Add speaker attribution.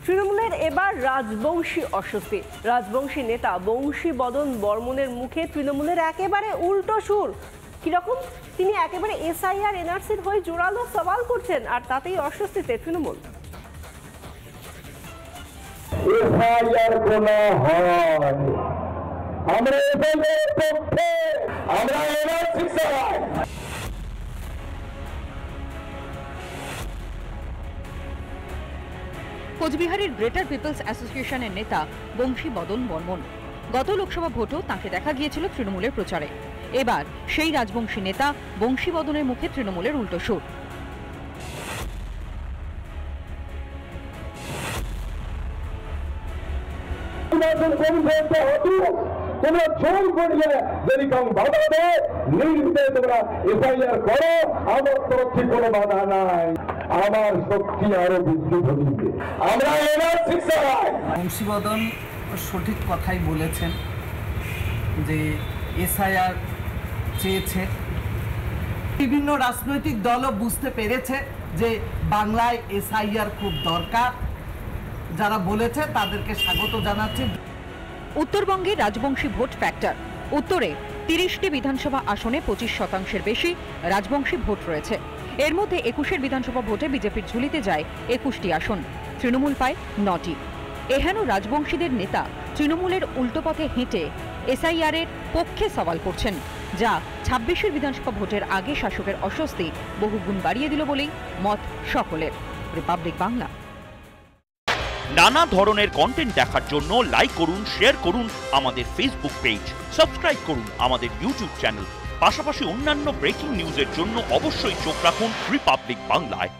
Speaker 1: তৃণমূলের এবার রাজবংশী অস্বস্তি। রাজবংশী নেতা বংশী বদন বর্মনের মুখে তৃণমূলের একেবারে উল্টো সুর। কিরকম? তিনি একেবারে এসআইআর এনআরসির হয়ে জোরালো সওয়াল করছেন, আর তাতেই অস্বস্তিতে তৃণমূল।
Speaker 2: এসআইআর কোন হয়, আমরা এসআইআর পক্ষে, আমরা এনআরসি চাই।
Speaker 3: কোচবিহারের গ্রেটার পিপলস অ্যাসোসিয়েশনের নেতা বংশী বদন বর্মন। গত লোকসভা ভোটেও তাঁকে দেখা গিয়েছিল তৃণমূলের প্রচারে। এবার সেই রাজবংশী নেতা বংশী বদনের মুখে তৃণমূলের উল্টো সুর।
Speaker 2: তোমরা জোর করিয়ে যদি কেউ বাধা দেয়, নির্বিঘ্নে তোমরা এসআইআর করো, আমার পক্ষে কোনো বাধা নাই। আমার শক্তি আরো বৃদ্ধি ঘটিবে, আমরা এনআরসি চাই।
Speaker 4: বংশী বদন সঠিক কথাই বলেছেন যে এসআইআর চেয়েছে। বিভিন্ন রাজনৈতিক দলও বুঝতে পেরেছে যে বাংলায় এসআইআর খুব দরকার। যারা বলেছে তাদেরকে স্বাগত জানাচ্ছি।
Speaker 3: উত্তরবঙ্গে রাজবংশী ভোট ফ্যাক্টর। উত্তরে 30টি বিধানসভা আসনে 25% বেশি রাজবংশী ভোট রয়েছে। এর মধ্যে 21 বিধানসভা ভোটে বিজেপির ঝুলিতে যায় 21টি আসন, তৃণমূল পায় 9টি। এহেন রাজবংশীদের নেতা তৃণমূলের উল্টো পথে হেঁটে এসআইআর এর পক্ষে সওয়াল করছেন, যা 26 বিধানসভা ভোটের আগে শাসকের অস্বস্তি বহুগুণ বাড়িয়ে দিল বলেই মত সকলের। রিপাবলিক বাংলা।
Speaker 5: নানা ধরনের কন্টেন্ট দেখার জন্য লাইক করুন, শেয়ার করুন আমাদের ফেসবুক পেজ, সাবস্ক্রাইব করুন আমাদের ইউটিউব চ্যানেল। পাশাপাশি অন্যান্য ব্রেকিং নিউজের জন্য অবশ্যই চোখ রাখুন রিপাবলিক বাংলায়।